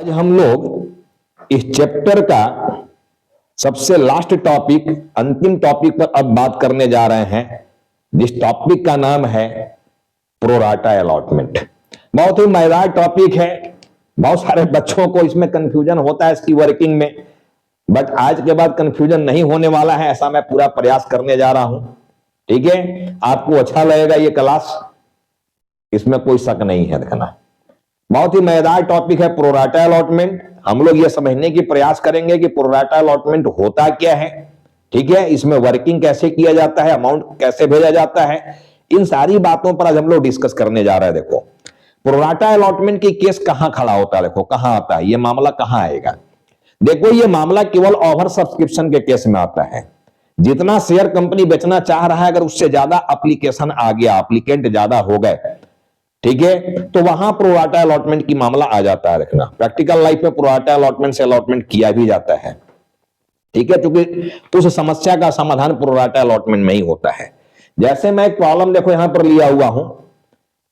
आज हम लोग इस चैप्टर का सबसे लास्ट टॉपिक, अंतिम टॉपिक पर अब बात करने जा रहे हैं, जिस टॉपिक का नाम है प्रोराटा अलॉटमेंट। बहुत ही मजेदार टॉपिक है, बहुत सारे बच्चों को इसमें कंफ्यूजन होता है इसकी वर्किंग में, बट आज के बाद कंफ्यूजन नहीं होने वाला है, ऐसा मैं पूरा प्रयास करने जा रहा हूं। ठीक है, आपको अच्छा लगेगा ये क्लास, इसमें कोई शक नहीं है। देखना, बहुत ही मजेदार टॉपिक है प्रोराटा अलॉटमेंट। हम लोग ये समझने की प्रयास करेंगे कि प्रोराटा अलॉटमेंट होता क्या है, ठीक है, इसमें वर्किंग कैसे किया जाता है, अमाउंट कैसे भेजा जाता है, इन सारी बातों पर आज हम लोग डिस्कस करने जा रहे हैं। देखो, प्रोराटा अलॉटमेंट की केस कहां खड़ा होता है, देखो कहां आता है, ये मामला कहां आएगा। देखो, ये मामला केवल ओवर सब्सक्रिप्शन के केस में आता है। जितना शेयर कंपनी बेचना चाह रहा है, अगर उससे ज्यादा एप्लीकेशन आ गया, एप्लीकेंट ज्यादा हो गए, ठीक है, तो वहां प्रोराटा अलॉटमेंट की मामला आ जाता है। रखना, प्रैक्टिकल लाइफ में प्रोराटा अलॉटमेंट से अलॉटमेंट किया भी जाता है, ठीक है, क्योंकि उस समस्या का समाधान प्रोराटा अलॉटमेंट में ही होता है। जैसे मैं एक प्रॉब्लम देखो यहां पर लिया हुआ हूं,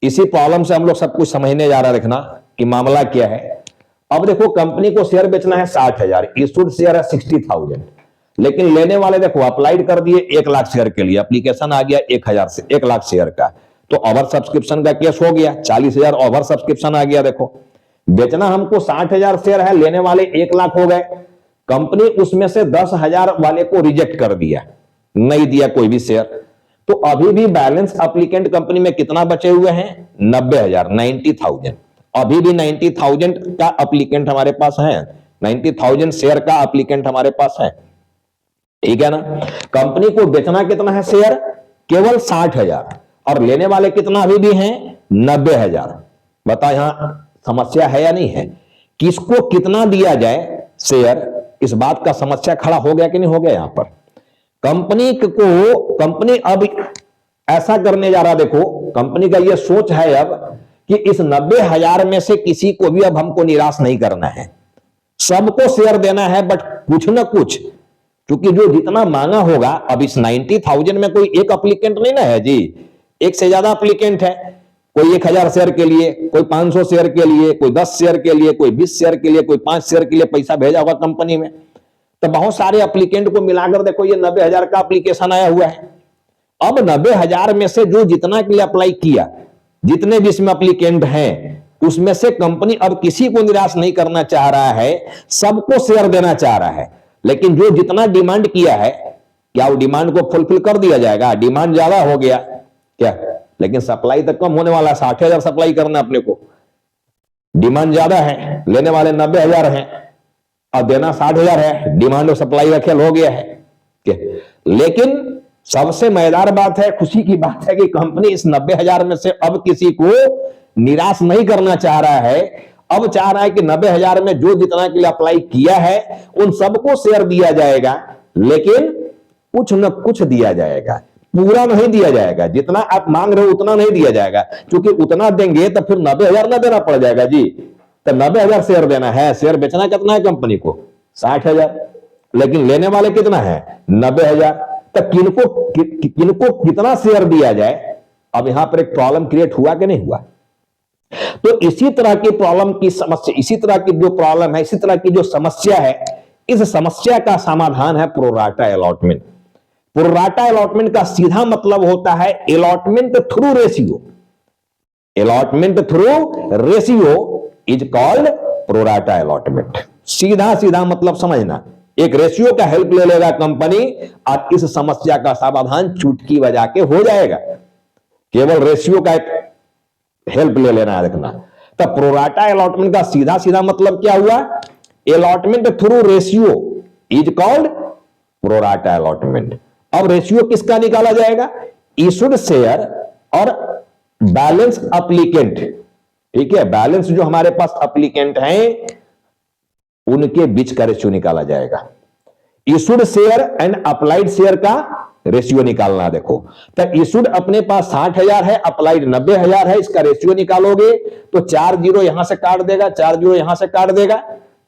इसी प्रॉब्लम से हम लोग सब कुछ समझने जा रहा है। देखना कि मामला क्या है। अब देखो, कंपनी को शेयर बेचना है 60,000, इशूड शेयर है 60,000, लेकिन लेने वाले देखो अप्लाइड कर दिए 1 लाख शेयर के लिए, एप्लीकेशन आ गया 1,000 से 1 लाख शेयर का, तो ओवर सब्सक्रिप्शन का केस हो गया, 40,000 ओवर सब्सक्रिप्शन आ गया। देखो, बेचना हमको 60,000 शेयर है, लेने वाले 1 लाख हो गए, कंपनी उसमें से 10,000 वाले को रिजेक्ट कर दिया, नहीं दिया कोई भी शेयर, तो अभी भी बैलेंस एप्लीकेंट कंपनी में कितना बचे हुए हैं, 90,000, 90,000। अभी भी 90,000 का एप्लीकेंट हमारे पास है, 90,000 शेयर का एप्लीकेंट हमारे पास है, ठीक है ना। कंपनी को बेचना कितना है शेयर, केवल 60,000, और लेने वाले कितना अभी भी हैं, 90,000। बता, यहां समस्या है या नहीं है, किसको कितना दिया जाए शेयर, इस बात का समस्या खड़ा हो गया कि नहीं हो गया। यहां पर कंपनी अब ऐसा करने जा रहा, देखो कंपनी का यह सोच है अब कि इस 90,000 में से किसी को भी अब हमको निराश नहीं करना है, सबको शेयर देना है, बट कुछ ना कुछ, क्योंकि जो जितना मांगा होगा, अब इस 90,000 में कोई एक एप्लीकेंट नहीं ना है जी, एक से ज्यादा एप्लीकेंट है, कोई 1,000 शेयर के लिए, कोई 500 शेयर के लिए, कोई 10 शेयर के लिए, कोई 20 शेयर के लिए, कोई 5 शेयर के लिए पैसा भेजा होगा कंपनी में, तो बहुत सारे एप्लीकेंट को मिलाकर देखो ये 90,000 का एप्लीकेशन आया हुआ है। अब 90,000 में से जो जितना के लिए अप्लाई किया, जितने भी इसमें एप्लीकेंट हैं, उसमें से कंपनी अब किसी को निराश नहीं करना चाह रहा है, सबको शेयर देना चाह रहा है, लेकिन जो जितना डिमांड किया है, क्या वो डिमांड को फुलफिल कर दिया जाएगा, डिमांड ज्यादा हो गया क्या, लेकिन सप्लाई तक कम होने वाला है, 60,000 सप्लाई करना अपने को, डिमांड ज्यादा है, लेने वाले 90,000 हैं और देना 60,000 है, डिमांड और सप्लाई का खेल हो गया है क्या? लेकिन सबसे मजेदार बात है, खुशी की बात है कि कंपनी इस 90,000 में से अब किसी को निराश नहीं करना चाह रहा है, अब चाह रहा है कि 90,000 में जो जितना के लिए अप्लाई किया है उन सबको शेयर दिया जाएगा, लेकिन कुछ न कुछ दिया जाएगा, पूरा नहीं दिया जाएगा, जितना आप मांग रहे हो उतना नहीं दिया जाएगा, क्योंकि उतना देंगे तो फिर 90,000 ना देना पड़ जाएगा जी, तो 90,000 शेयर देना है, शेयर बेचना कितना है कंपनी को, 60,000, लेकिन लेने वाले कितना है, 90,000, तो किनको कितना शेयर दिया जाए। अब यहां पर एक प्रॉब्लम क्रिएट हुआ कि नहीं हुआ। तो इसी तरह की प्रॉब्लम की समस्या, इसी तरह की जो प्रॉब्लम है, इसी तरह की जो समस्या है, इस समस्या का समाधान है प्रोराटा अलॉटमेंट। प्रोराटा अलॉटमेंट का सीधा मतलब होता है allotment through ratio, allotment through ratio is called pro rata allotment. सीधा सीधा मतलब समझना, एक रेशियो का हेल्प ले लेगा कंपनी और इस समस्या का समाधान चुटकी बजा के हो जाएगा, केवल रेशियो का एक हेल्प ले लेना है। रखना, तो प्रोराटा अलॉटमेंट का सीधा सीधा मतलब क्या हुआ, allotment through ratio is called pro rata allotment. अब रेशियो किसका निकाला जाएगा, इशूड शेयर और बैलेंस एप्लीकेंट, ठीक है, बैलेंस जो हमारे पास एप्लीकेंट हैं उनके बीच का रेशियो निकाला जाएगा। Issued share and applied share का रेशियो निकालना। देखो, तो इशूड अपने पास 60,000 है, अप्लाइड 90,000 है, इसका रेशियो निकालोगे तो 4 जीरो यहां से काट देगा, 4 जीरो यहां से काट देगा,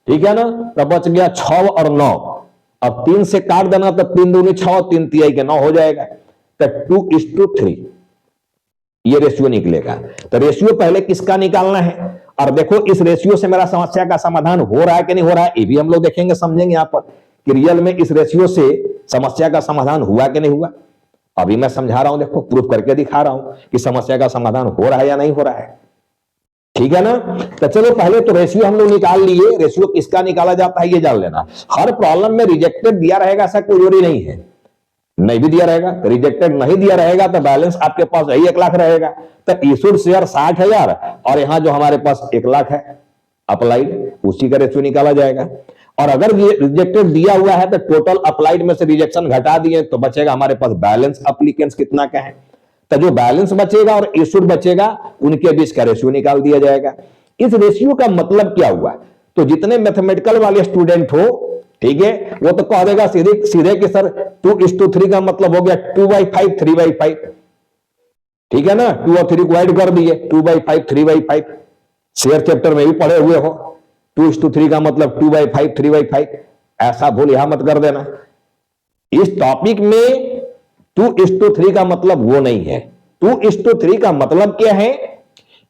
ठीक है ना, तो बच गया 6 और 9। अब 3 से काट देना तो 3 दूनी 6, 3 तिहाई के 9 हो जाएगा, तो 2:3 ये रेशियो निकलेगा। तो रेशियो पहले किसका निकालना है, और देखो इस रेशियो से मेरा समस्या का समाधान हो रहा है कि नहीं हो रहा है, ये भी हम लोग देखेंगे समझेंगे यहां पर कि रियल में इस रेशियो से समस्या का समाधान हुआ कि नहीं हुआ। अभी मैं समझा रहा हूं, देखो प्रूफ करके दिखा रहा हूं कि समस्या का समाधान हो रहा है या नहीं हो रहा है। ठीक है ना। तो चलो पहले तो रेशियो हम लोग निकाल लिए, रेशियो किसका निकाला जाता है ये जान लेना। हर प्रॉब्लम में रिजेक्टेड दिया रहेगा ऐसा कोई जरूरी नहीं है, नहीं भी दिया रहेगा। रिजेक्टेड नहीं दिया रहेगा तो बैलेंस आपके पास यही 1 लाख रहेगा। तो इशूड शेयर 60,000 और यहां जो हमारे पास 1 लाख है अप्लाइड, उसी का रेशियो निकाला जाएगा। और अगर रिजेक्टेड दिया हुआ है तो टोटल अप्लाइड में से रिजेक्शन घटा दिए तो बचेगा हमारे पास बैलेंस अप्लीकेंट्स कितना का है। तो जो बैलेंस बचेगा और इशूड बचेगा उनके बीच का रेशियो निकाल दिया जाएगा। इस रेशियो का मतलब क्या हुआ, तो जितने मैथमेटिकल वाले स्टूडेंट हो, ठीक है, वो तो कह देगा सीधे सीधे कि सर 2:3 का मतलब हो गया 2/5 3/5। ठीक है ना, 2 और 3 को ऐड कर दिए 2/5 3/5। शेयर चैप्टर में भी पढ़े हुए हो, 2:3 का मतलब 2/5 3/5। ऐसा भूल यहां मत कर देना। इस टॉपिक में 2:3 का मतलब वो नहीं है। 2:3 का मतलब क्या है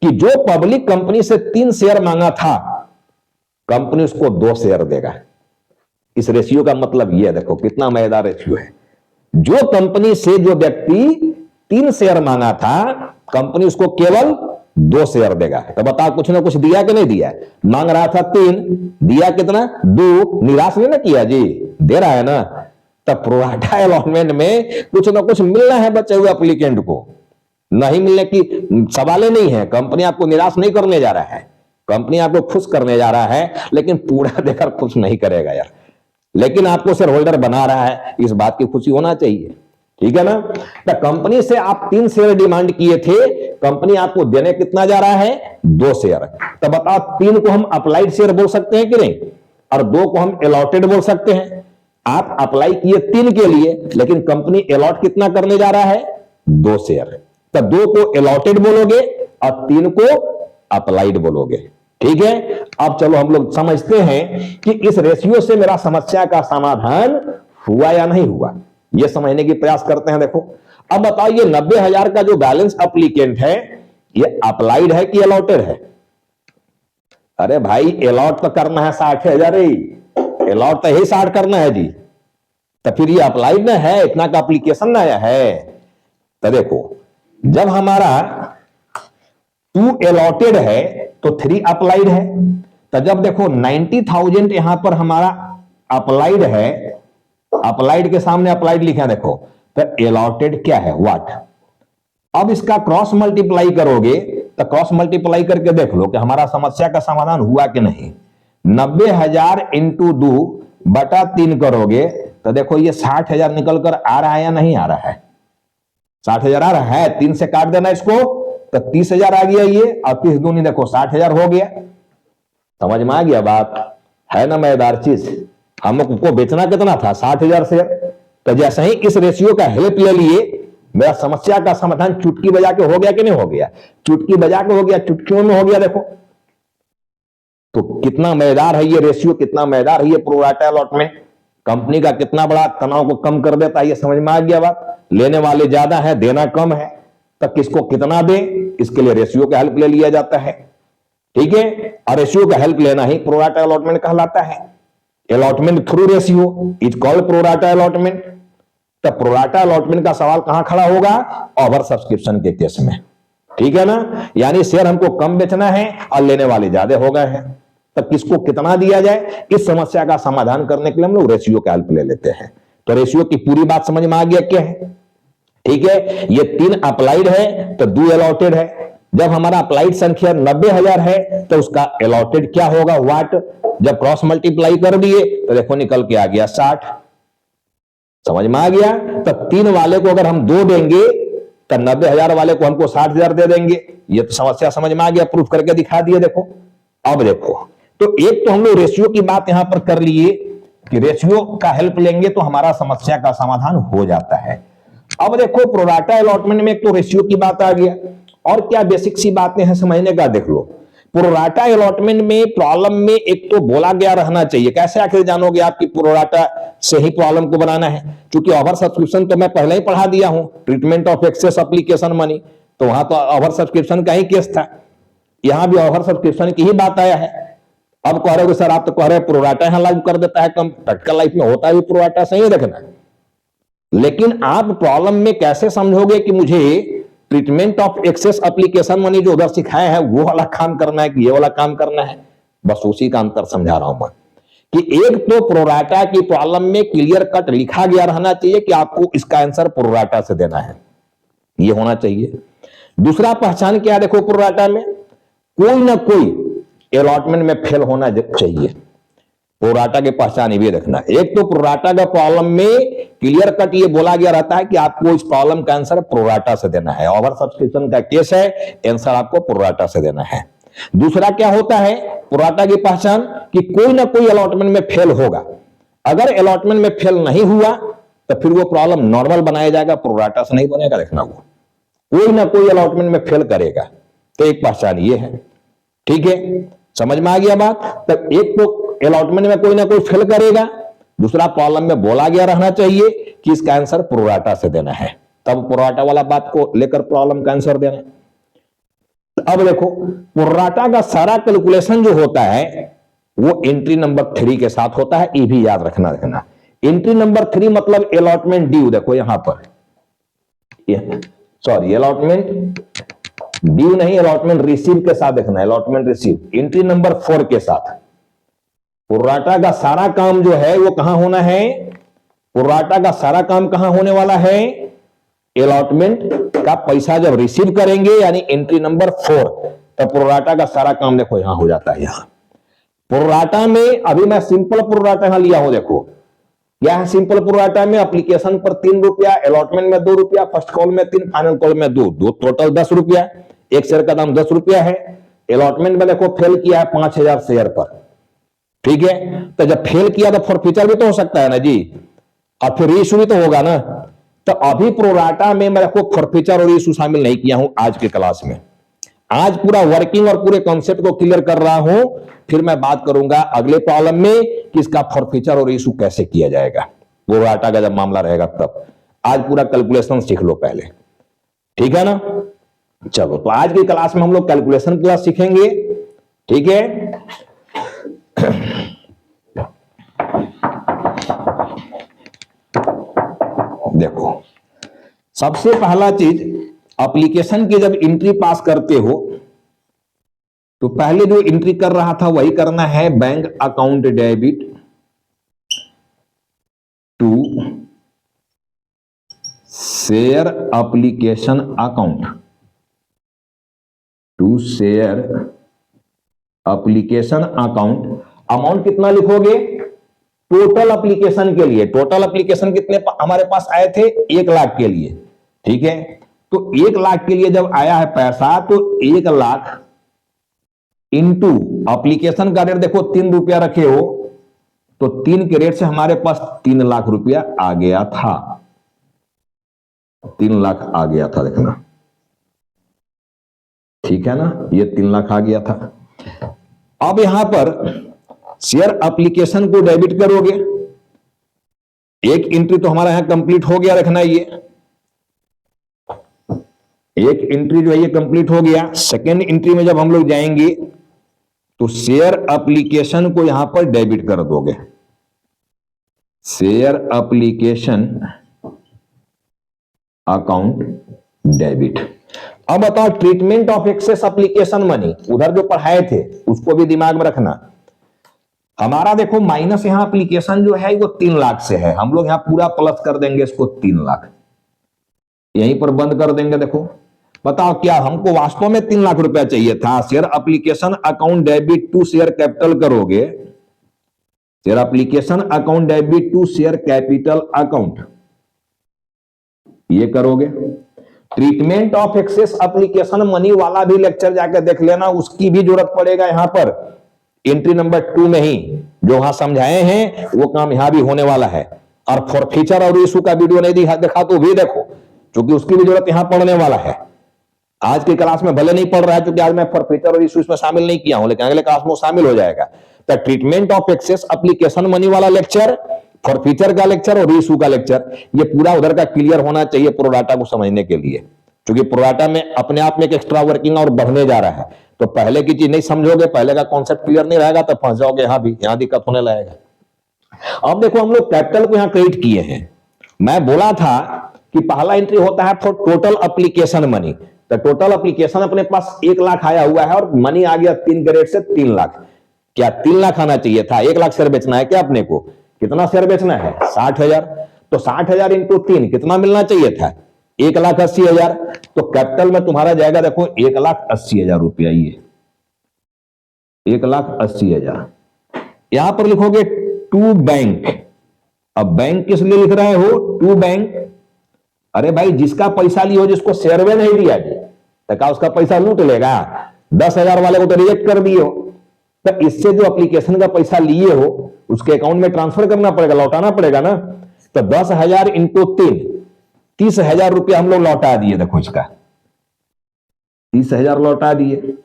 कि जो पब्लिक कंपनी से 3 शेयर मांगा था, कंपनी उसको 2 शेयर देगा। इस रेशियो का मतलब यह देखो कितना मजेदार रेशियो है। जो कंपनी से जो व्यक्ति 3 शेयर मांगा था, कंपनी उसको केवल 2 शेयर देगा। तो बताओ कुछ ना कुछ दिया कि नहीं दिया। मांग रहा था 3, दिया कितना 2, निराश नहीं ना किया जी, दे रहा है ना। तब प्रोराटा अलॉटमेंट में कुछ ना कुछ मिलना है बचे हुए एप्लीकेंट को, नहीं मिलने की सवाल नहीं है। कंपनी आपको निराश नहीं करने जा रहा है, कंपनी आपको खुश करने जा रहा है, लेकिन पूरा देकर खुश नहीं करेगा यार, लेकिन आपको शेयर होल्डर बना रहा है, इस बात की खुशी होना चाहिए। ठीक है ना। तो कंपनी से आप 3 शेयर डिमांड किए थे, कंपनी आपको देने कितना जा रहा है 2 शेयर। तो बताओ 3 को हम अप्लाइड शेयर बोल सकते हैं कि नहीं, और 2 को हम अलॉटेड बोल सकते हैं। आप अप्लाई किए 3 के लिए, लेकिन कंपनी अलॉट कितना करने जा रहा है 2 शेयर। तो 2 को अलॉटेड बोलोगे और 3 को अप्लाइड बोलोगे। ठीक है। अब चलो हम लोग समझते हैं कि इस रेशियो से मेरा समस्या का समाधान हुआ या नहीं हुआ, यह समझने की प्रयास करते हैं। देखो अब बताओ ये 90,000 का जो बैलेंस एप्लीकेंट है, ये अप्लाइड है कि अलॉटेड है। अरे भाई अलॉट तो करना है 60,000 ही, अलॉट तो यही 60 करना है जी। तो फिर ये अप्लाइड ना है, इतना का एप्लीकेशन ना आया है। तो देखो जब हमारा 2 अलॉटेड है तो 3 अप्लाइड है। तो जब देखो 90,000 यहां पर हमारा अप्लाइड है, अप्लाइड के सामने अप्लाइड लिखा है देखो, तो अलॉटेड क्या है व्हाट। अब इसका क्रॉस मल्टीप्लाई करोगे तो क्रॉस मल्टीप्लाई करके देख लो कि हमारा समस्या का समाधान हुआ कि नहीं। 90,000 इंटू 2/3 करोगे तो देखो ये 60,000 निकल कर आ रहा है या नहीं आ रहा है। 60,000 आ रहा है, 3 से काट देना इसको तो 30,000 आ गया ये, और 30 दूनी देखो 60,000 हो गया। समझ में आ गया बात, है ना मजेदार चीज। हमको बेचना कितना था 60,000 शेयर। तो जैसे ही इस रेशियो का हेल्प ले लिए, मेरा समस्या का समाधान चुटकी बजा के हो गया कि नहीं हो गया। चुटकी बजा के हो गया, चुटकियों में हो गया। देखो तो कितना मजेदार है ये रेशियो, कितना मजेदार है ये प्रोराटा अलॉटमेंट। कंपनी का कितना बड़ा तनाव को कम कर देता है, ये समझ में आ गया बात। लेने वाले ज्यादा है, देना कम है, तो किसको कितना दे, इसके लिए रेशियो का हेल्प ले लिया जाता है। ठीक है। और रेशियो का हेल्प लेना ही प्रोराटा अलॉटमेंट कहलाता है। Allotment through ratio is called pro rata allotment. तो प्रोराटा अलॉटमेंट का सवाल कहां खड़ा होगा, ओवर सब्सक्रिप्शन के केस में। ठीक है ना, यानी शेयर हमको कम बेचना है और लेने वाले ज्यादा हो गए हैं, तो किसको कितना दिया जाए, इस समस्या का समाधान करने के लिए हम लोग रेशियो का हेल्प ले लेते हैं। तो रेशियो की पूरी बात समझ में आ गया क्या है। ठीक है। ये 3 अप्लाइड है तो 2 अलॉटेड है। जब हमारा अप्लाइड संख्या 90,000 है तो उसका अलॉटेड क्या होगा व्हाट। जब क्रॉस मल्टीप्लाई कर दिए तो देखो निकल के आ गया 60। समझ में आ गया। तो 3 वाले को अगर हम 2 देंगे तो 90,000 वाले को हमको 60,000 दे देंगे। ये तो समस्या समझ में आ गया, प्रूफ करके दिखा दिए। देखो अब देखो, तो एक तो हम लोग रेशियो की बात यहां पर कर लिए कि रेशियो का हेल्प लेंगे तो हमारा समस्या का समाधान हो जाता है। अब देखो प्रोराटा अलॉटमेंट में एक तो रेशियो की बात आ गया, और क्या बेसिक सी बातें हैं समझने का। देख लो प्रोराटा अलॉटमेंट में प्रॉब्लम में एक तो बोला गया रहना चाहिए। कैसे आखिर जानोगे आपकी प्रोराटा से ही प्रॉब्लम को बनाना है, क्योंकि ओवर सब्सक्रिप्शन तो मैं पहले ही पढ़ा दिया हूं, treatment of excess application money, तो वहां तो ओवर सब्सक्रिप्शन का ही केस था। यहां भी ओवर सब्सक्रिप्शन की ही बात आया है। अब कह रहे हो सर आप तो कह रहे हैं प्रोराटा यहां लागू कर देता है, कम प्रैक्टिकल लाइफ में होता है भी प्रोराटा, सही रखना। लेकिन आप प्रॉब्लम में कैसे समझोगे कि मुझे treatment of excess application money जो उधर सिखाया है वो वाला काम करना है कि ये वाला काम करना है, बस उसी का अंतर समझा रहा हूं मैं कि एक तो प्रोराटा की प्रॉब्लम में क्लियर कट लिखा गया रहना चाहिए कि आपको इसका आंसर प्रोराटा से देना है, ये होना चाहिए। दूसरा पहचान क्या देखो, प्रोराटा में कोई ना कोई अलॉटमेंट में फेल होना चाहिए। प्रोराटा की पहचान ये रखना, एक तो प्रोराटा का प्रॉब्लम में क्लियर कट ये बोला गया रहता है कि आपको इस प्रॉब्लम का आंसर प्रोराटा से देना है, ओवर सब्सक्रिप्शन का केस है, आंसर आपको प्रोराटा से देना है। दूसरा क्या होता है प्रोराटा की पहचान कि कोई ना कोई अलॉटमेंट में फेल होगा, अगर अलॉटमेंट में फेल नहीं हुआ तो फिर वो प्रॉब्लम नॉर्मल बनाया जाएगा, प्रोराटा से नहीं बनेगा। देखना वो कोई ना कोई अलॉटमेंट में फेल करेगा, तो एक पहचान ये है, ठीक है, समझ में आ गया बात। तब एक तो अलॉटमेंट में कोई ना कोई फेल करेगा, दूसरा प्रॉब्लम में बोला गया रहना चाहिए कि इसका आंसर प्रोराटा से देना है, तब प्रोराटा वाला बात को लेकर प्रॉब्लम का आंसर देना। अब देखो प्रोराटा का सारा कैलकुलेशन जो होता है वो एंट्री नंबर 3 के साथ होता है, ये भी याद रखना। एंट्री नंबर 3 मतलब अलॉटमेंट ड्यू, देखो यहां पर सॉरी अलॉटमेंट ड्यू नहीं, अलॉटमेंट रिसीव के साथ देखना, अलॉटमेंट रिसीव एंट्री नंबर 4 के साथ। प्रोराटा का सारा काम जो है वो कहां होना है, प्रोराटा का सारा काम कहां होने वाला है, अलॉटमेंट का पैसा जब रिसीव करेंगे यानी एंट्री नंबर 4, तो प्रोराटा का सारा काम देखो यहां हो जाता है। यहां प्रोराटा में अभी मैं सिंपल प्रोराटा यहां लिया हूं, देखो क्या है सिंपल प्रोराटा में, एप्लीकेशन पर 3 रुपया, अलॉटमेंट में 2 रुपया, फर्स्ट कॉल में 3, फाइनल कॉल में 2, टोटल 10 रुपया, एक शेयर का दाम 10 रुपया है। अलॉटमेंट में देखो फेल किया है 5000 शेयर पर, ठीक है, तो जब फेल किया तो फॉरफीचर भी तो हो सकता है ना जी, और फिर इशू भी तो होगा ना। तो अभी प्रोराटा में मैं देखो फॉरफीचर और इशू शामिल नहीं किया हूं आज के क्लास में, आज पूरा वर्किंग और पूरे कॉन्सेप्ट को क्लियर कर रहा हूं, फिर मैं बात करूंगा अगले प्रॉब्लम में कि इसका फॉरफीचर और इशू कैसे किया जाएगा, प्रोराटा का जब मामला रहेगा तब। आज पूरा कैलकुलेशन सीख लो पहले, ठीक है ना। चलो तो आज की क्लास में हम लोग कैलकुलेशन पूरा सीखेंगे, ठीक है। देखो सबसे पहला चीज, एप्लीकेशन की जब एंट्री पास करते हो तो पहले जो एंट्री कर रहा था वही करना है, bank account debit to share application account, to share application account. Amount कितना लिखोगे टोटल एप्लीकेशन के लिए, टोटल एप्लीकेशन कितने हमारे पास आए थे 1 लाख के लिए, ठीक है। तो 1 लाख के लिए जब आया है पैसा तो 1 लाख इंटू एप्लीकेशन का रेट देखो 3 रुपया रखे हो, तो 3 के रेट से हमारे पास 3 लाख रुपया आ गया था, 3 लाख आ गया था, देखना ठीक है ना, ये 3 लाख आ गया था। अब यहां पर शेयर एप्लीकेशन को डेबिट करोगे, एक एंट्री तो हमारा यहां कंप्लीट हो गया, रखना ये एक एंट्री जो है ये कंप्लीट हो गया। सेकेंड एंट्री में जब हम लोग जाएंगे तो शेयर एप्लीकेशन को यहां पर डेबिट कर दोगे, शेयर एप्लीकेशन अकाउंट डेबिट। अब बताओ treatment of excess application money, उधर जो पढ़ाए थे उसको भी दिमाग में रखना। हमारा देखो माइनस यहां एप्लीकेशन जो है वो 3 लाख से है, हम लोग यहां पूरा प्लस कर देंगे इसको 3 लाख, यहीं पर बंद कर देंगे। देखो बताओ क्या हमको वास्तव में 3 लाख रुपया चाहिए था, share application account debit to share capital करोगे, share application account debit to share capital account ये करोगे। Treatment of excess application money वाला भी लेक्चर जाकर देख लेना, उसकी भी जरूरत पड़ेगा यहां पर एंट्री नंबर 2 में ही, जो वहां समझाए हैं वो काम यहां भी होने वाला है। और फॉरफीचर और इशू का वीडियो नहीं देखा तो भी देखो, क्योंकि उसकी भी जरूरत यहां पड़ने वाला है। आज की क्लास में भले नहीं पढ़ रहा है क्योंकि आज मैं फॉरफीचर और इशू इसमें शामिल नहीं किया हूं, लेकिन अगले क्लास में शामिल हो जाएगा। तो treatment of excess application money वाला लेक्चर, फॉरफीचर का लेक्चर और इशू का लेक्चर, ये पूरा उधर का क्लियर होना चाहिए प्रोडाटा को समझने के लिए। क्योंकि प्रोराटा में अपने आप में एक एक्स्ट्रा वर्किंग और बढ़ने जा रहा है, तो पहले की चीज नहीं समझोगे, पहले का कॉन्सेप्ट क्लियर नहीं रहेगा तो फंस जाओगे, यहां भी यहां दिक्कत होने लगेगा। अब देखो हम लोग कैपिटल को यहां क्रिएट किए हैं। मैं बोला था कि पहला एंट्री होता है फॉर टोटल एप्लीकेशन मनी, तो टोटल एप्लीकेशन अपने पास 1 लाख आया हुआ है और मनी आ गया 3 कैरेट से 3 लाख। क्या 3 लाख आना चाहिए था? 1 लाख शेयर बेचना है क्या अपने को? कितना शेयर बेचना है? 60,000। तो 60,000 इंटू 3 कितना मिलना चाहिए था? 1,80,000। तो कैपिटल में तुम्हारा जाएगा देखो 1,80,000 रुपया, ये 1,80,000। यहां पर लिखोगे टू बैंक। अब बैंक किस लिए लिख रहे हो? To bank. अरे भाई जिसका पैसा लियो, जिसको शेयर में नहीं दिया जी, तो क्या उसका पैसा लूट लेगा? 10,000 वाले को तो रिजेक्ट कर दिए हो, तो इससे जो एप्लीकेशन का पैसा लिए हो उसके अकाउंट में ट्रांसफर करना पड़ेगा, लौटाना पड़ेगा ना। तो 10,000 इंटू 3, 30,000 रुपया हम लोग लौटा दिए। देखो इसका 30,000 लौटा दिए।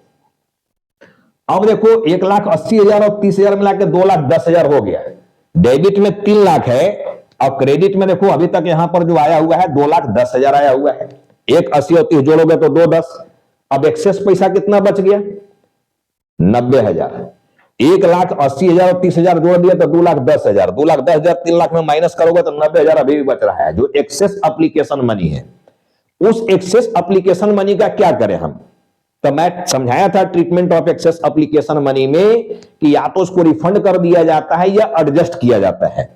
अब देखो 1,80,000 और 30,000 मिला के 2,10,000 हो गया। डेबिट में 3 लाख है और क्रेडिट में देखो अभी तक यहां पर जो आया हुआ है 2,10,000 आया हुआ है। 1,80 और 30 जोड़ोगे तो 2,10। अब एक्सेस पैसा कितना बच गया? 90,000। 1,80,000 और 30,000 जोड़ दिया तो 2,10,000। 2,10,000 3 लाख में माइनस करोगे तो 90,000 अभी भी बच रहा है, जो एक्सेस एप्लीकेशन मनी है। उस एक्सेस एप्लीकेशन मनी का क्या करें हम? तो मैं समझाया था treatment of excess application money में कि या तो उसको रिफंड कर दिया जाता है या एडजस्ट किया जाता है,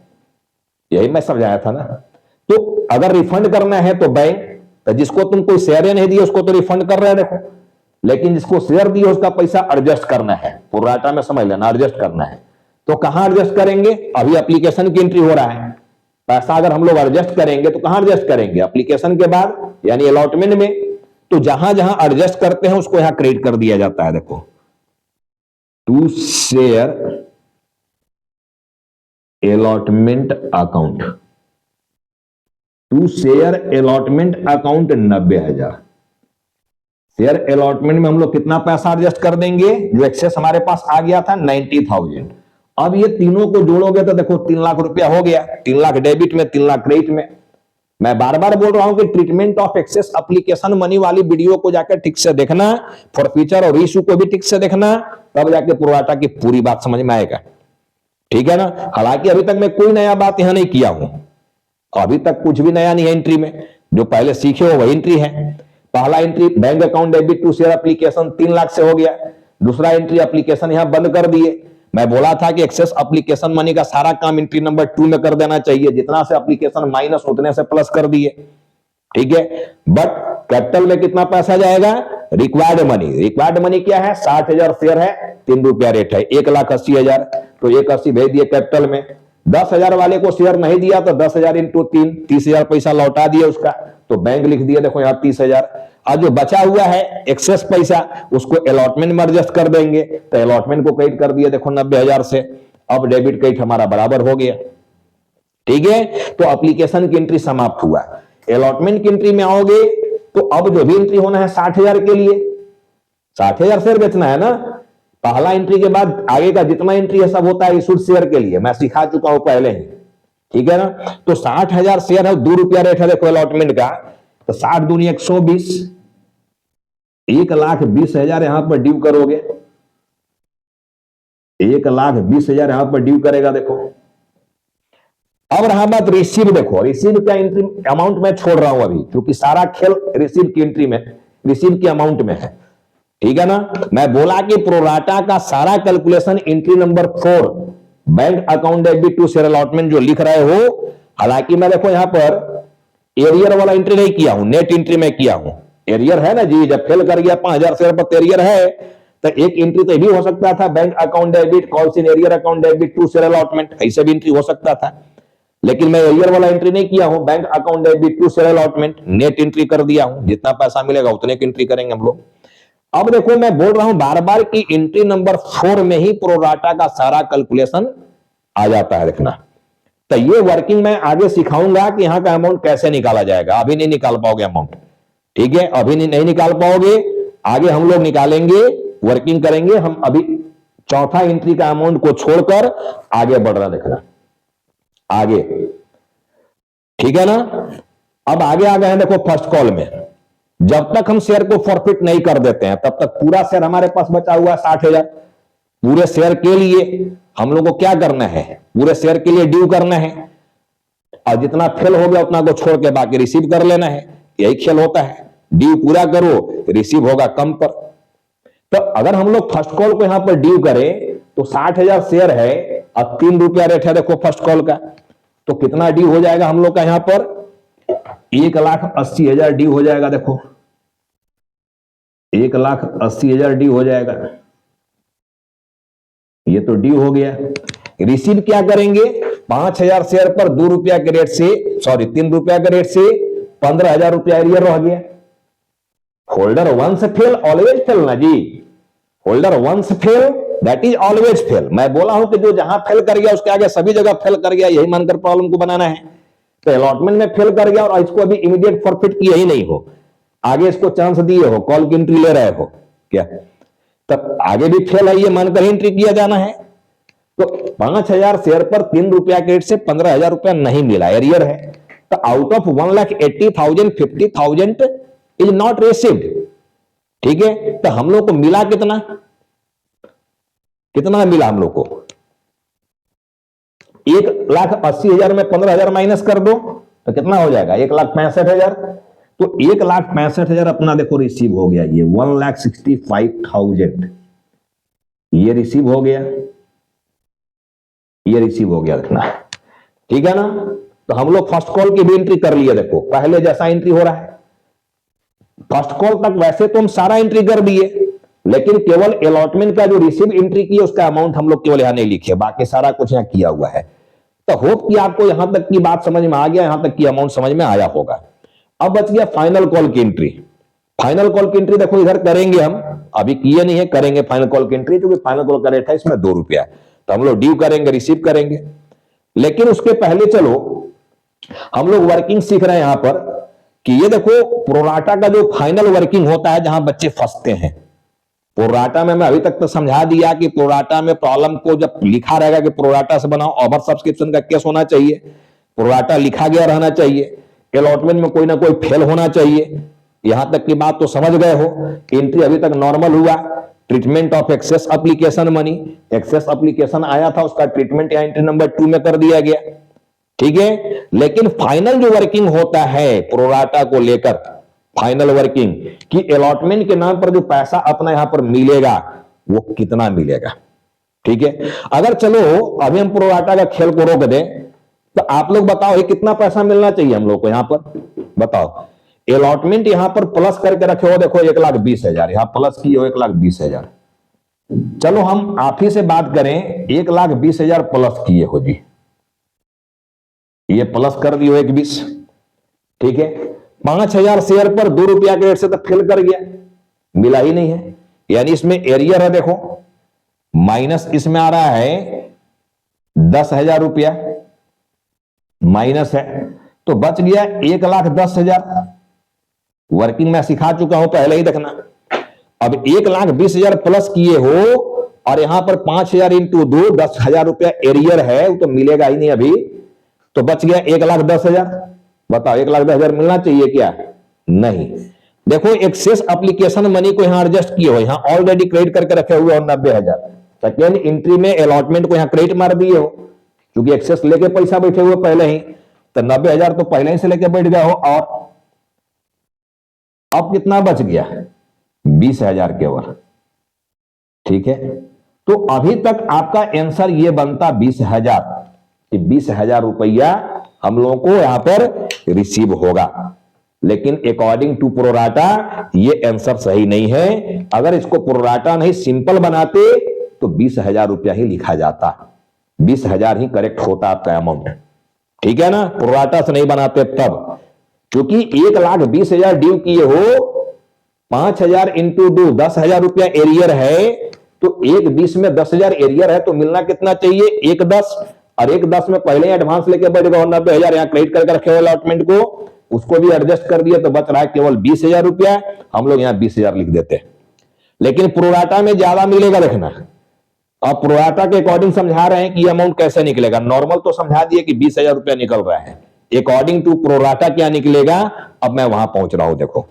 यही मैं समझाया था ना। तो अगर रिफंड करना है तो बैंक, तो जिसको तुम कोई शेयर नहीं दिए उसको तो रिफंड कर रहे हैं देखो, लेकिन जिसको शेयर दिए उसका पैसा एडजस्ट करना है। प्रोराटा में समझ लेना, एडजस्ट करना है। तो कहां एडजस्ट करेंगे? अभी एप्लीकेशन की एंट्री हो रहा है, पैसा अगर हम लोग एडजस्ट करेंगे तो कहां एडजस्ट करेंगे? एप्लीकेशन के बाद, यानी अलॉटमेंट में। तो जहां जहां एडजस्ट करते हैं उसको यहां क्रेडिट कर दिया जाता है। देखो to share allotment account, to share allotment account 90,000। Share allotment में हम लोग कितना पैसा एडजस्ट कर देंगे? जो एक्सेस हमारे पास आ गया था 90,000। अब ये तीनों को जोड़ोगे तो देखो 3 लाख रुपया हो गया। 3 लाख डेबिट में, 3 लाख क्रेडिट में। मैं बार बार बोल रहा हूं कि treatment of excess application money वाली वीडियो को जाकर ठीक से देखना, फॉर फ्यूचर और इशू को भी ठीक से देखना, तब जाके प्रोराटा की पूरी बात समझ में आएगा। ठीक है ना? हालांकि अभी तक मैं कोई नया बात यहां नहीं किया हूं, अभी तक कुछ भी नया नहीं है एंट्री में। जो पहले सीखे हो वही एंट्री है। पहला entry bank account debit to share application 3 lakh से हो गया। दूसरा एंट्री एप्लीकेशन यहां बंद कर दिए। मैं बोला था कि एक्सेस एप्लीकेशन मनी का सारा काम एंट्री नंबर 2 में कर देना चाहिए, जितना से एप्लीकेशन माइनस उतने से प्लस कर दिए। ठीक है, बट कैपिटल में कितना पैसा जाएगा? Required money. रिक्वायर्ड मनी क्या है? 60,000 शेयर है, 3 रुपया रेट है, 1,80,000। तो 1,80 भेज दिए कैपिटल में। 10,000 वाले को शेयर नहीं दिया तो 10,000 इंटू 3, 30,000 पैसा लौटा दिया उसका। तो बैंक लिख दिया देखो यहां 30,000। और जो बचा हुआ है एक्सेस पैसा उसको अलॉटमेंट में एडजस्ट कर देंगे, तो अलॉटमेंट को क्रेडिट कर दिया देखो 90,000 से। अब डेबिट क्रेडिट हमारा बराबर हो गया। ठीक है, तो एप्लीकेशन की एंट्री समाप्त हुआ। अलॉटमेंट की एंट्री में आओगे तो अब जो भी एंट्री होना है 60,000 के लिए, 60,000 शेयर बेचना है ना। पहला एंट्री के बाद आगे का जितना एंट्री है सब होता है इशूड शेयर के लिए, मैं सिखा चुका हूं पहले ही। ठीक है ना? तो 60,000 शेयर है, 2 रुपया रेट है देखो अलॉटमेंट का। तो 60 दूनी 120, 1,20,000 यहां पर ड्यू करोगे। 1,20,000 यहां पर ड्यू करेगा देखो। अब रहा बात रिसीव। देखो रिसीव का एंट्री अमाउंट मैं छोड़ रहा हूं अभी, क्योंकि सारा खेल रिसीव की एंट्री में, रिसीव की अमाउंट में है। ठीक है ना? मैं बोला कि प्रोराटा का सारा calculation entry number 4 bank account debit to share allotment जो लिख रहे हो, हालांकि मैं देखो यहां पर एरियर वाला एंट्री नहीं किया हूं, नेट एंट्री में किया हूं। एरियर है ना जी, जब फेल कर गया 5,000 शेयर पर एरियर है, तो एक एंट्री तो भी हो सकता था bank account debit calls in arrear account debit to share allotment, ऐसे भी एंट्री हो सकता था। लेकिन मैं एरियर वाला एंट्री नहीं किया हूं, bank account debit to share allotment net entry कर दिया हूं। जितना पैसा मिलेगा उतने की एंट्री करेंगे हम लोग। अब देखो मैं बोल रहा हूं बार बार कि एंट्री नंबर 4 में ही प्रोराटा का सारा कैलकुलेशन आ जाता है, देखना। तो ये वर्किंग मैं आगे सिखाऊंगा कि यहां का अमाउंट कैसे निकाला जाएगा। अभी नहीं निकाल पाओगे अमाउंट, ठीक है? अभी नहीं निकाल पाओगे, आगे हम लोग निकालेंगे, वर्किंग करेंगे। हम अभी चौथा एंट्री का अमाउंट को छोड़कर आगे बढ़ रहा, देखना आगे। ठीक है ना? अब आगे आ गए हैं देखो फर्स्ट कॉल में। जब तक हम शेयर को फॉरफिट नहीं कर देते हैं तब तक पूरा शेयर हमारे पास बचा हुआ है 60,000। पूरे शेयर के लिए हम लोग को क्या करना है, पूरे शेयर के लिए ड्यू करना है, और जितना फेल हो गया उतना को छोड़ के बाकी रिसीव कर लेना है। यही खेल होता है, ड्यू पूरा करो, रिसीव होगा कम पर। तो अगर हम लोग फर्स्ट कॉल को यहां पर ड्यू करें तो 60,000 शेयर है, अब 3 रुपया रेट है देखो फर्स्ट कॉल का, तो कितना ड्यू हो जाएगा हम लोग का यहां पर 1,80,000 ड्यू हो जाएगा। देखो 1,80,000 ड्यू हो जाएगा, ये तो ड्यू हो गया। रिसीव क्या करेंगे, 5,000 शेयर पर 2 रुपया के रेट से, सॉरी 3 रुपया के रेट से 15,000 रुपया एरियर रह गया। Holder once fail always fail ना जी, holder once fail that is always fail. मैं बोला हूं कि जो जहां फेल कर गया उसके आगे सभी जगह फेल कर गया, यही मानकर प्रॉब्लम को बनाना है। तो अलॉटमेंट में फेल कर गया और इसको अभी इमीडिएट फॉरफिट किया ही नहीं हो, आगे इसको चांस दिए हो, कॉल की एंट्री ले रहे हो क्या, तब आगे भी फेल है ये मानकर एंट्री किया जाना है। तो 5,000 शेयर पर 3 रुपया के रेट से 15,000 रुपया नहीं मिला, एरियर है। तो out of 1,80,000 50,000 is not received. ठीक है, तो हम लोग को मिला कितना, कितना मिला हम लोग को 1,80,000 में 15,000 माइनस कर दो तो कितना हो जाएगा 1,65,000। तो 1,65,000 अपना देखो रिसीव हो गया, ये 1,65,000 ये रिसीव हो गया, ये रिसीव हो गया देखना, ठीक है ना। तो हम लोग फर्स्ट कॉल की भी एंट्री कर लिए, देखो पहले जैसा एंट्री हो रहा है। फर्स्ट कॉल तक वैसे तो हम सारा एंट्री कर दिए, लेकिन केवल अलॉटमेंट का जो रिसीव एंट्री की उसका अमाउंट हम लोग केवल यहां नहीं लिखे, बाकी सारा कुछ यहां किया हुआ है। तो होप कि आपको यहां तक की बात समझ में आ गया, यहां तक की अमाउंट समझ में आया होगा। अब बच गया फाइनल कॉल की एंट्री। फाइनल कॉल की एंट्री देखो इधर करेंगे हम, अभी किए नहीं है, करेंगे फाइनल कॉल की एंट्री, क्योंकि फाइनल कॉल का रेट है इसमें 2 रुपया, तो हम लोग ड्यू करेंगे, रिसीव करेंगे। लेकिन उसके पहले चलो हम लोग वर्किंग सीख रहे हैं यहां पर कि ये देखो प्रोराटा का जो फाइनल वर्किंग होता है जहां बच्चे फंसते हैं। प्रोराटा में मैं अभी तक तो समझा दिया कि प्रोराटा में प्रॉब्लम को जब लिखा रहेगा कि प्रोराटा से बनाओ, ओवर सब्सक्रिप्शन का केस होना चाहिए, प्रोराटा लिखा गया रहना चाहिए, अलॉटमेंट में कोई ना कोई फेल होना चाहिए। यहां तक की बात तो समझ गए हो। एंट्री अभी तक नॉर्मल हुआ, treatment of excess application money, excess application आया था, उसका ट्रीटमेंट यहां एंट्री नंबर 2 में कर दिया गया, ठीक है। लेकिन फाइनल जो वर्किंग होता है प्रोराटा को लेकर, फाइनल वर्किंग की अलॉटमेंट के नाम पर जो पैसा अपना यहां पर मिलेगा वो कितना मिलेगा, ठीक है। अगर चलो अभी हम प्रोराटा का खेल को रोक दें तो आप लोग बताओ ये कितना पैसा मिलना चाहिए हम लोग को यहां पर, बताओ। अलॉटमेंट यहां पर प्लस करके रखे हो, देखो 1,20,000 यहां प्लस किए हो 1,20,000। चलो हम आप ही से बात करें, 1,20,000 प्लस किए हो जी, ये प्लस कर दियो 1,20, ठीक है। 5,000 शेयर पर 2 रुपया के रेट से तो फेल कर गया, मिला ही नहीं है, यानी इसमें एरियर है देखो, माइनस इसमें आ रहा है 10,000 रुपया माइनस है, तो बच गया 1,10,000। वर्किंग में सिखा चुका हूं पहले ही देखना। अब 1,20,000 प्लस किए हो और यहां पर 5,000 इंटू 2 10,000 रुपया एरियर है, वो तो मिलेगा ही नहीं अभी, तो बच गया 1,10,000। बताओ 1,10,000 मिलना चाहिए क्या, नहीं। देखो एक्सेस एप्लीकेशन मनी को यहां एडजस्ट किए हो, यहां ऑलरेडी क्रेडिट करके रखे हुए हो 90,000, सेकेंड एंट्री में अलॉटमेंट को यहां क्रेडिट मार दिए हो, क्योंकि एक्सेस लेके पैसा बैठे हुए पहले ही, तो 90,000 तो पहले ही से लेके बैठ गए हो। और अब कितना बच गया 20,000 केवल, ठीक है। तो अभी तक आपका आंसर ये बनता 20,000 कि 20,000 रुपया हम लोगों को यहां पर रिसीव होगा। लेकिन अकॉर्डिंग टू प्रोराटा ये आंसर सही नहीं है। अगर इसको प्रोराटा नहीं सिंपल बनाते तो 20,000 रुपया ही लिखा जाता, 20,000 ही करेक्ट होता आपका अमाउंट, ठीक है ना। प्रोराटा से नहीं बनाते तब, क्योंकि 1,20,000 ड्यू किए हो, 5,000 इंटू 2 10,000 रुपया एरियर है, तो 1,20 में 10,000 एरियर है, तो मिलना कितना चाहिए 1,10, और 1,10 में पहले ही एडवांस लेके बैठ गए 90,000 यहाँ क्रेडिट करके रखे हुए अलॉटमेंट को, उसको भी एडजस्ट कर दिया, तो बच रहा है केवल 20,000 रुपया। हम लोग यहाँ 20,000 लिख देते हैं, लेकिन प्रोराटा में ज्यादा मिलेगा देखना। अब प्रोराटा के अकॉर्डिंग समझा रहे हैं कि अमाउंट कैसे निकलेगा। नॉर्मल तो समझा दिए कि 20,000 रुपया निकल रहा है, अकॉर्डिंग टू प्रोराटा क्या निकलेगा अब मैं वहां पहुंच रहा हूं। देखो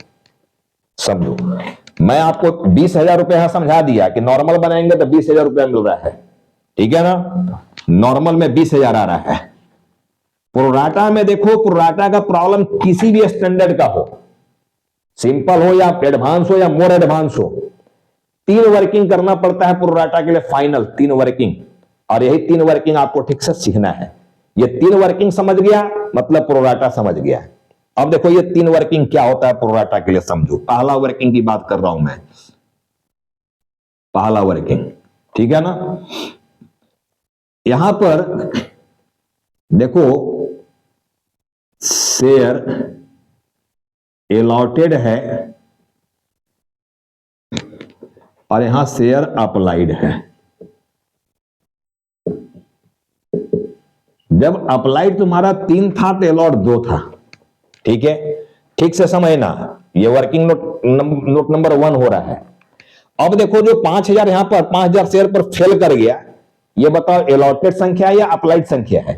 समझो, मैं आपको 20,000 रुपए यहां समझा दिया कि नॉर्मल बनाएंगे तो 20,000 रुपया मिल रहा है, ठीक है ना, नॉर्मल में 20,000 आ रहा है। प्रोराटा में देखो, प्रोराटा का प्रॉब्लम किसी भी स्टैंडर्ड का हो, सिंपल हो या एडवांस हो या मोर एडवांस हो, 3 वर्किंग करना पड़ता है प्रोराटा के लिए, फाइनल 3 वर्किंग। और यही 3 वर्किंग आपको ठीक से सीखना है। ये 3 वर्किंग समझ गया मतलब प्रोराटा समझ गया। अब देखो ये 3 वर्किंग क्या होता है प्रोराटा के लिए, समझो। पहला वर्किंग की बात कर रहा हूं मैं, पहला वर्किंग, ठीक है ना। यहां पर देखो शेयर अलॉटेड है और यहां शेयर अप्लाइड है। जब अप्लाइड तुम्हारा 3 था तो अलॉट 2 था, ठीक है, ठीक से समझना। ये वर्किंग नोट नंबर 1 हो रहा है। अब देखो जो 5,000 यहां पर 5,000 शेयर पर फेल कर गया, ये बताओ अलॉटेड संख्या है या अप्लाइड संख्या है,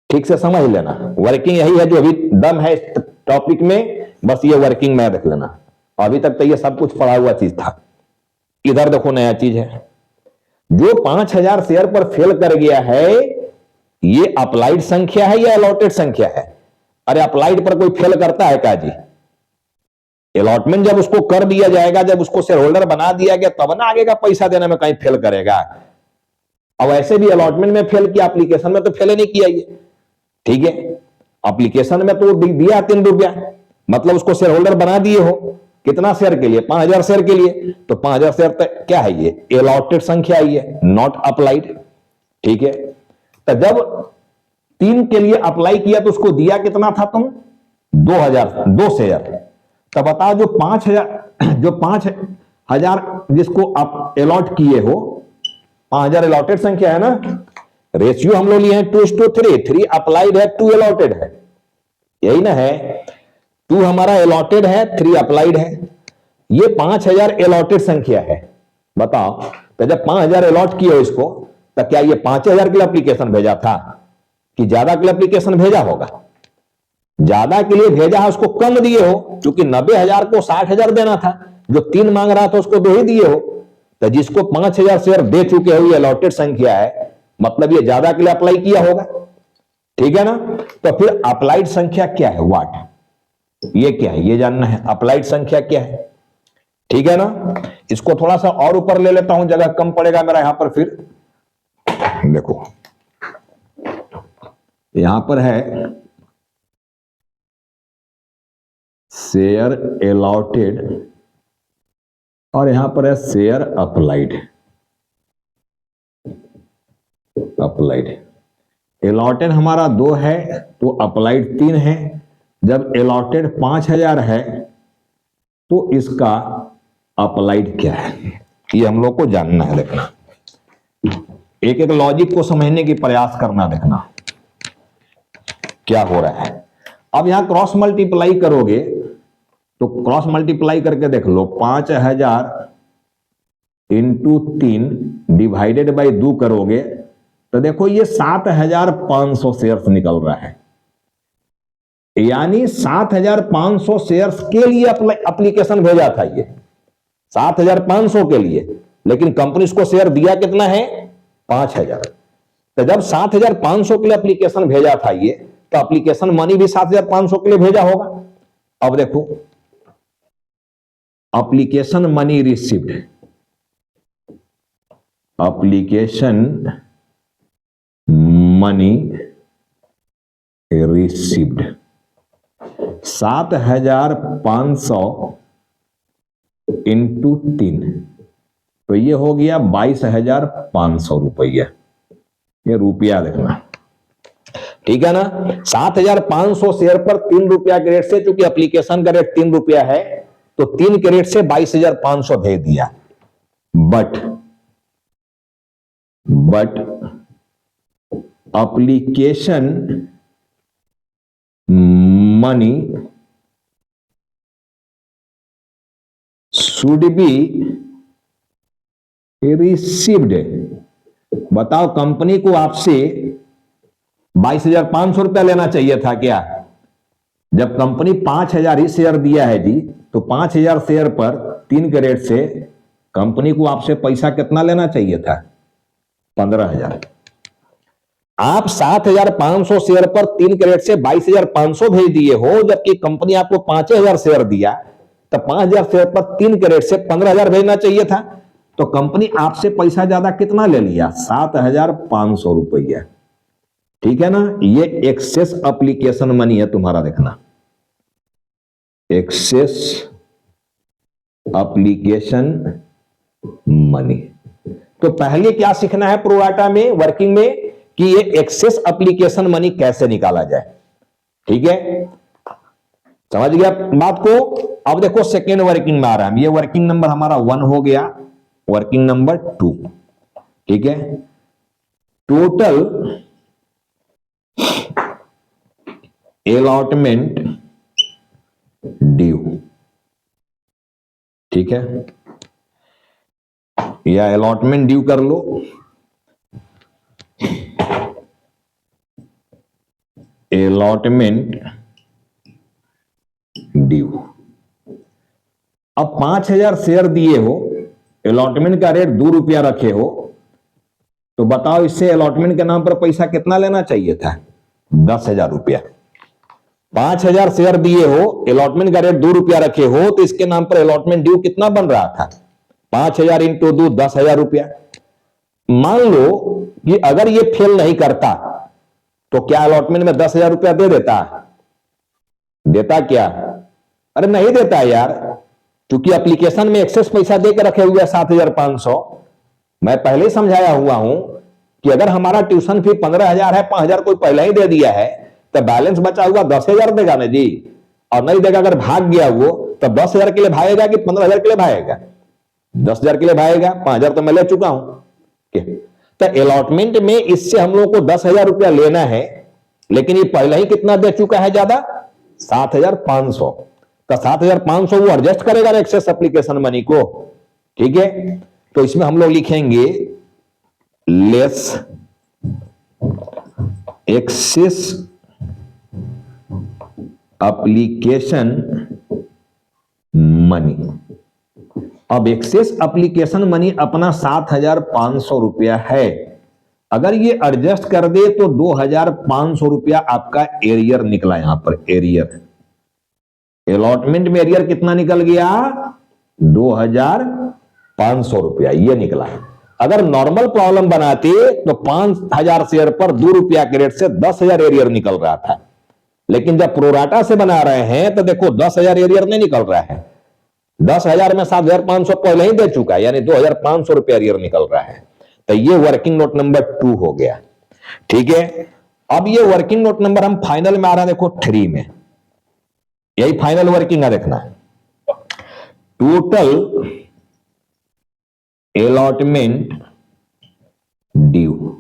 ठीक से समझ लेना। वर्किंग यही है जो अभी दम है इस टॉपिक में, बस ये वर्किंग में रख लेना। अभी तक तो ये सब कुछ पढ़ा हुआ चीज था, इधर देखो नया चीज है। जो 5,000 शेयर पर फेल कर गया है, ये अप्लाइड संख्या है या अलॉटेड संख्या है? अरे अप्लाइड पर कोई फेल करता है क्या जी? अलॉटमेंट जब उसको कर दिया जाएगा, जब उसको शेयर होल्डर बना दिया गया, तब ना आगे का पैसा देने में कहीं फेल करेगा। अब ऐसे भी अलॉटमेंट में फेल किया, एप्लीकेशन में तो फेल नहीं किया ये, ठीक है। एप्लीकेशन में तो दिया 3 रुपया, मतलब उसको शेयर होल्डर बना दिए हो। कितना शेयर के लिए? 5,000 शेयर के लिए। तो 5,000 शेयर क्या है? ये अलॉटेड संख्या है, ये नॉट अप्लाइड, ठीक है। तो जब 3 के लिए अप्लाई किया तो उसको दिया कितना था तुम? 2 शेयर। तब बताओ जो 5,000 जिसको आप अलॉट किए हो, 5,000 अलॉटेड संख्या है ना, रेशियो हम लोग लिए हैं 2:3, 3 अप्लाइड है, 2 अलॉटेड है, यही ना है। 2 हमारा अलॉटेड है, 3 अप्लाइड है। ये 5,000 अलॉटेड संख्या है। बताओ, तो जब 5,000 अलॉट किए हो इसको, तो क्या ये 5,000 के लिए एप्लीकेशन भेजा था कि ज्यादा के लिए एप्लीकेशन भेजा होगा? ज्यादा के लिए भेजा है, उसको कम दिए हो, क्योंकि 90,000 को 60,000 देना था, जो 3 मांग रहा था उसको 2 ही दिए हो। तो जिसको 5,000 शेयर दे चुके हो, ये अलॉटेड संख्या है, मतलब ये ज्यादा के लिए अप्लाई किया होगा, ठीक है ना। तो फिर अप्लाइड संख्या क्या है? व्हाट, ये क्या है, ये जानना है। अप्लाइड संख्या क्या है, ठीक है ना। इसको थोड़ा सा और ऊपर ले लेता हूं, जगह कम पड़ेगा मेरा यहां पर। फिर देखो यहां पर है शेयर अलॉटेड और यहां पर है शेयर अप्लाइड। अप्लाइड अलॉटेड हमारा 2 है, तो अप्लाइड 3 है। जब अलॉटेड 5,000 है तो इसका अप्लाइड क्या है, ये हम लोग को जानना है। देखना, एक एक लॉजिक को समझने की प्रयास करना, देखना क्या हो रहा है। अब यहां क्रॉस मल्टीप्लाई करोगे तो क्रॉस मल्टीप्लाई करके देख लो, 5,000 इंटू 3 डिवाइडेड बाई 2 करोगे तो देखो ये 7,500 शेयर्स निकल रहा है। यानी 7,500 शेयर्स के लिए एप्लीकेशन भेजा था, ये 7,500 के लिए, लेकिन कंपनी को शेयर दिया कितना है? 5,000। तो जब 7,500 के लिए एप्लीकेशन भेजा था ये, तो एप्लीकेशन मनी भी 7,500 के लिए भेजा होगा। अब देखो, application money received, application money received 7,500 into 3, तो ये हो गया 22,500 रुपया। ये रुपया देखना, ठीक है ना। 7,500 शेयर पर 3 रुपया के रेट से, चूंकि एप्लीकेशन का रेट 3 रुपया है, तो 3 के रेट से 22,500 भेज दिया। But application money should be received. बताओ, कंपनी को आपसे 22,500 रुपया लेना चाहिए था क्या? जब कंपनी 5,000 ही शेयर दिया है जी, तो 5,000 शेयर पर 3 के रेट से कंपनी को आपसे पैसा कितना लेना चाहिए था? 15,000। आप 7,500 शेयर पर 3 के रेट से 22,500 भेज दिए हो, जबकि कंपनी आपको 5,000 शेयर दिया, तो 5,000 शेयर पर 3 के रेट से 15,000 भेजना चाहिए था। तो कंपनी आपसे पैसा ज्यादा कितना ले लिया? 7,500 रुपया। ठीक है ना? ये एक्सेस एप्लीकेशन मनी है तुम्हारा, देखना, एक्सेस एप्लीकेशन मनी। तो पहले क्या सीखना है प्रोराटा में, वर्किंग में, कि ये एक्सेस एप्लीकेशन मनी कैसे निकाला जाए। ठीक है, समझ गया बात को? अब देखो सेकेंड वर्किंग में आ रहा है, ये वर्किंग नंबर हमारा 1 हो गया, वर्किंग नंबर 2। ठीक है, टोटल अलॉटमेंट ड्यू। ठीक है, या अलॉटमेंट ड्यू कर लो, अलॉटमेंट ड्यू। अब 5,000 शेयर दिए हो, अलॉटमेंट का रेट 2 रुपया रखे हो, तो बताओ इससे अलॉटमेंट के नाम पर पैसा कितना लेना चाहिए था? 10,000 रुपया। 5,000 शेयर दिए हो, अलॉटमेंट का रेट 2 रुपया रखे हो, तो इसके नाम पर अलॉटमेंट ड्यू कितना बन रहा था? 5,000 इंटू 2, 10,000 रुपया। मान लो कि अगर ये फेल नहीं करता तो क्या अलॉटमेंट में 10,000 रुपया दे देता? देता क्या? अरे नहीं देता यार, क्योंकि एप्लीकेशन में एक्सेस पैसा देकर रखे हुए 7,500। मैं पहले ही समझाया हुआ हूं कि अगर हमारा ट्यूशन फी 15,000 है, 5,000 कोई पहले ही दे दिया है, तो बैलेंस बचा हुआ 10,000 देगा ना जी। और नहीं देगा, अगर भाग गया वो, तो 10,000 के लिए भागेगा कि 15,000 के लिए भागेगा? 10,000 के लिए भागेगा, 5,000 तो मैं ले चुका हूं। तो अलॉटमेंट में इससे हम लोग को 10,000 रुपया लेना है, लेकिन ये पहले ही कितना दे चुका है ज्यादा? 7,500। तो 7,500 वो एडजस्ट करेगा एक्सेस एप्लीकेशन मनी को। ठीक है, तो इसमें हम लोग लिखेंगे लेस एक्सेस एप्लीकेशन मनी। अब एक्सेस एप्लीकेशन मनी अपना 7,500 रुपया है, अगर ये एडजस्ट कर दे तो 2,500 रुपया आपका एरियर निकला। यहां पर एरियर, अलॉटमेंट में एरियर कितना निकल गया? 2,500 रुपया ये निकला। अगर नॉर्मल प्रॉब्लम बनाते तो 5,000 शेयर पर 2 रुपया के रेट से 10,000 एरियर निकल रहा था, लेकिन जब प्रोराटा से बना रहे हैं तो देखो 10,000 एरियर नहीं निकल रहा है। 10,000 में 7,500 पहले ही दे चुका है, यानी 2,500 रुपया एरियर निकल रहा है। तो ये वर्किंग नोट नंबर 2 हो गया। ठीक है, अब ये वर्किंग नोट नंबर हम फाइनल में आ रहा है, देखो 3 में, यही फाइनल वर्किंग है, देखना, टोटल अलॉटमेंट ड्यू।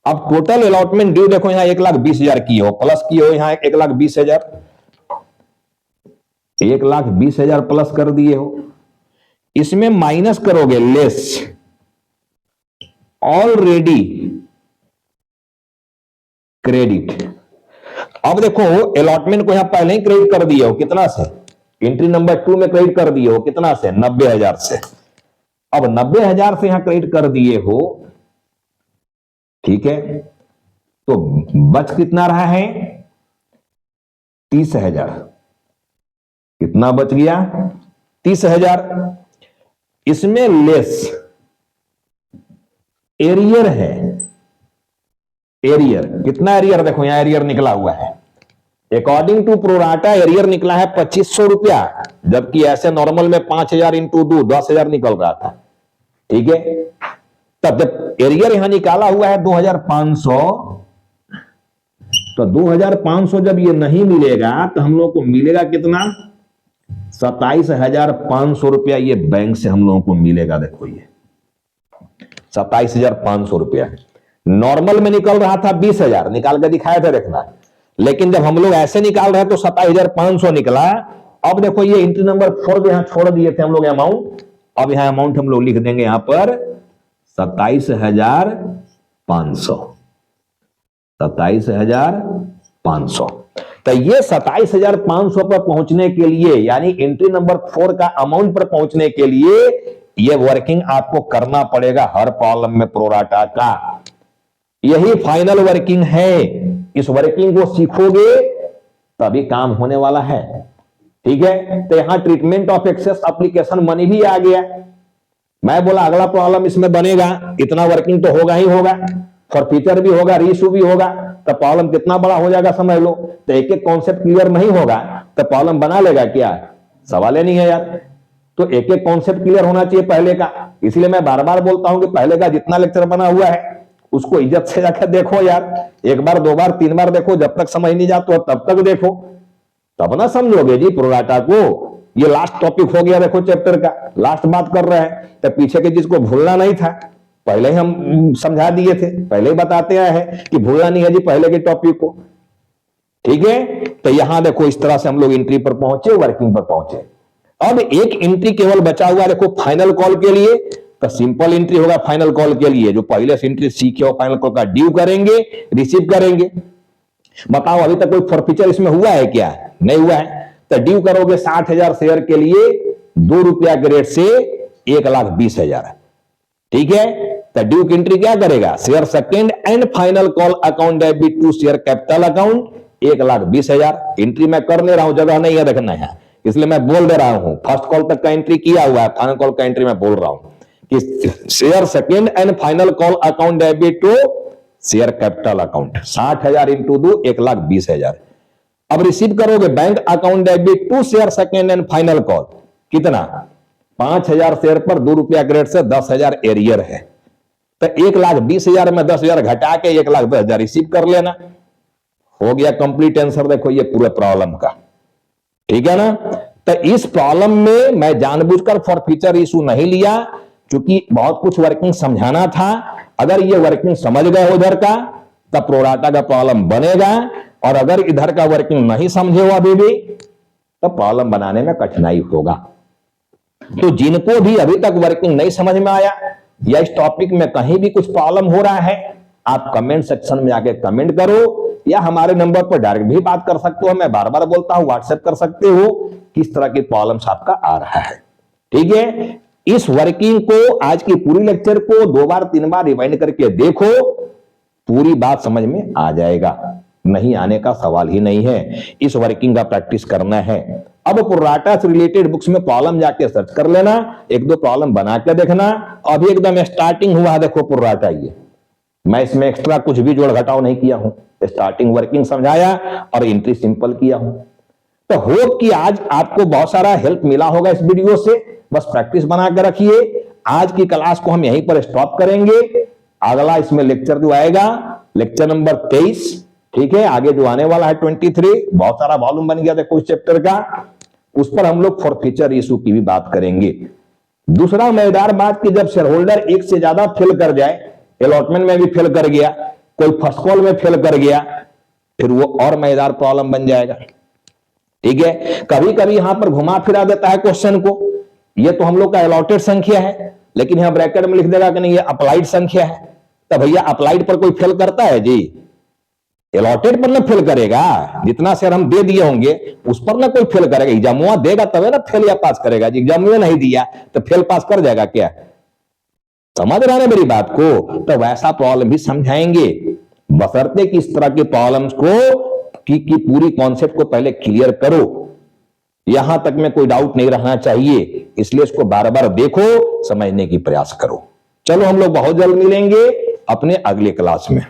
अब टोटल अलॉटमेंट ड्यू देखो, यहां 1,20,000 की हो, प्लस की हो, यहां 1,20,000, 1,20,000 प्लस कर दिए हो, इसमें माइनस करोगे लेस ऑलरेडी क्रेडिट। अब देखो अलॉटमेंट को यहां पहले ही क्रेडिट कर दिए हो, कितना से? एंट्री नंबर 2 में क्रेडिट कर दिए हो, कितना से? 90,000 से। अब 90,000 से यहां क्रेडिट कर दिए हो, ठीक है, तो बच कितना रहा है? 30,000। कितना बच गया? 30,000। इसमें लेस एरियर है, एरियर कितना? एरियर देखो यहां एरियर निकला हुआ है, अकॉर्डिंग टू प्रोराटा एरियर निकला है 2,500 रुपया, जबकि ऐसे नॉर्मल में 5,000 इंटू 2 10,000 निकल रहा था। ठीक है, तब जब एरियर यहां निकाला हुआ है 2,500, तो 2,500 जब ये नहीं मिलेगा तो हम लोग को मिलेगा कितना? 27,500 रुपया ये बैंक से हम लोगों को मिलेगा। देखो ये 27,500 रुपया नॉर्मल में निकल रहा था, 20,000 निकाल के दिखाया था, देखना, लेकिन जब हम लोग ऐसे निकाल रहे हैं तो 27,500 निकला। अब देखो ये एंट्री नंबर 4 यहां छोड़ दिए थे हम लोग अमाउंट, अब यहां अमाउंट हम लोग लिख देंगे यहां पर 27,500, 27,500। तो ये 27,500 पर पहुंचने के लिए, यानी एंट्री नंबर 4 का अमाउंट पर पहुंचने के लिए ये वर्किंग आपको करना पड़ेगा हर प्रॉब्लम में प्रोराटा का। यही फाइनल वर्किंग है। इस वर्किंग को सीखोगे तभी काम होने वाला है। ठीक है, तो यहां treatment of excess application money भी आ गया। मैं बोला अगला प्रॉब्लम इसमें बनेगा, इतना वर्किंग तो होगा ही होगा, फॉरफीचर भी होगा, रीइशू भी होगा, तो प्रॉब्लम कितना बड़ा हो जाएगा समझ लो। तो एक एक कॉन्सेप्ट क्लियर नहीं होगा तो प्रॉब्लम बना लेगा क्या? सवाल ही नहीं है यार। तो एक एक कॉन्सेप्ट क्लियर होना चाहिए पहले का। इसलिए मैं बार बार बोलता हूं कि पहले का जितना लेक्चर बना हुआ है उसको इज्जत से जाकर देखो यार। एक बार, दो बार, तीन बार देखो, जब तक समझ नहीं जाता तब तक देखो, तब ना समझोगे जी प्रोराटा को। ये लास्ट टॉपिक हो गया देखो चैप्टर का, लास्ट बात कर रहे हैं। तो पीछे की चीज को भूलना नहीं था, पहले ही हम समझा दिए थे, पहले ही बताते आए हैं कि भूलना नहीं है जी पहले के टॉपिक को। ठीक है, तो यहां देखो इस तरह से हम लोग एंट्री पर पहुंचे, वर्किंग पर पहुंचे। अब एक एंट्री केवल बचा हुआ देखो फाइनल कॉल के लिए। तो सिंपल एंट्री होगा फाइनल कॉल के लिए, जो पहले से एंट्री सीखे हो फाइनल कॉल का ड्यू करेंगे, रिसीव करेंगे। बताओ अभी तक कोई फॉरफीचर इसमें हुआ है क्या? नहीं हुआ है। तो ड्यू करोगे 60,000 शेयर के लिए ₹2 के रेट से 1,20,000। ठीक है, तो ड्यू की एंट्री क्या करेगा? Share second and final call account debit to share capital account 1,20,000। Entry मैं कर ले रहा हूं, जगह नहीं है देखना है, इसलिए मैं बोल दे रहा हूं। फर्स्ट कॉल तक का एंट्री किया हुआ है, फाइनल कॉल का एंट्री मैं बोल रहा हूं कि share second and final call account debit to share capital account 60,000 into 2 1,20,000। अब रिसीव करोगे bank account debit to share second and final call, कितना? 5,000 शेयर पर ₹2 के रेट से 10,000 एरियर है। तो 1,20,000 में 10,000 घटा के 1,10,000 रिसीव कर लेना। हो गया कंप्लीट आंसर। देखो ये पूरे प्रॉब्लम का, ठीक है ना। तो इस प्रॉब्लम में मैं जानबूझकर फॉरफीचर इशू नहीं लिया, क्योंकि बहुत कुछ वर्किंग समझाना था। अगर ये वर्किंग समझ गए उधर का तब प्रोराटा का प्रॉब्लम बनेगा, और अगर इधर का वर्किंग नहीं समझे हो अभी भी तब प्रॉब्लम बनाने में कठिनाई होगा। तो जिनको भी अभी तक वर्किंग नहीं समझ में आया या इस टॉपिक में कहीं भी कुछ प्रॉब्लम हो रहा है, आप कमेंट सेक्शन में आके कमेंट करो, या हमारे नंबर पर डायरेक्ट भी बात कर सकते हो। मैं बार बार बोलता हूं, व्हाट्सएप कर सकते हो किस तरह की प्रॉब्लम्स आपका आ रहा है। ठीक है, इस वर्किंग को, आज की पूरी लेक्चर को 2 बार 3 बार रिवाइंड करके देखो, पूरी बात समझ में आ जाएगा। नहीं आने का सवाल ही नहीं है। इस वर्किंग का प्रैक्टिस करना है। अब प्रोराटा से रिलेटेड बुक्स में प्रॉब्लम जाके सर्च कर लेना, 1-2 प्रॉब्लम बना के देखना। अभी एकदम स्टार्टिंग हुआ देखो प्रोराटा, ये मैं इसमें एक्स्ट्रा कुछ भी जोड़ घटाव नहीं किया हूं, स्टार्टिंग वर्किंग समझाया और एंट्री सिंपल किया हूं। तो होप कि आज आपको बहुत सारा हेल्प मिला होगा इस वीडियो से। बस प्रैक्टिस बना कर रखिए। आज की क्लास को हम यहीं पर स्टॉप करेंगे। अगला इसमें लेक्चर जो आएगा, लेक्चर नंबर 23, ठीक है। आगे जो आने वाला है 23, बहुत सारा वॉल्यूम बन गया देखो इस चैप्टर का, उस पर हम लोग फॉरफीचर इशू की भी बात करेंगे। दूसरा मजेदार बात कि जब शेयर होल्डर एक से ज्यादा फेल कर जाए, अलॉटमेंट में भी फेल कर गया, कोई फर्स्ट कॉल में फेल कर गया, फिर वो और मजेदार प्रॉब्लम बन जाएगा। ठीक है, कभी कभी यहां पर घुमा फिरा देता है क्वेश्चन को। ये तो हम लोग का अलॉटेड संख्या है, लेकिन यहां ब्रैकेट में लिख देगा कि नहीं ये अप्लाइड संख्या है। तो भैया अप्लाइड पर कोई फेल करता है जी? अलॉटेड पर ना फेल करेगा। जितना शेयर हम दे दिए होंगे उस पर ना कोई फेल करेगा। एग्जामुआ देगा तब ना फेल या पास करेगा जी। एग्जामुआ नहीं दिया तो फेल पास कर जाएगा क्या? समझ रहा है मेरी बात को? तो वैसा प्रॉब्लम भी समझाएंगे, बशर्ते कि इस तरह के प्रॉब्लम्स को की पूरी कॉन्सेप्ट को पहले क्लियर करो। यहां तक में कोई डाउट नहीं रहना चाहिए, इसलिए इसको बार बार देखो, समझने की प्रयास करो। चलो हम लोग बहुत जल्द मिलेंगे अपने अगले क्लास में।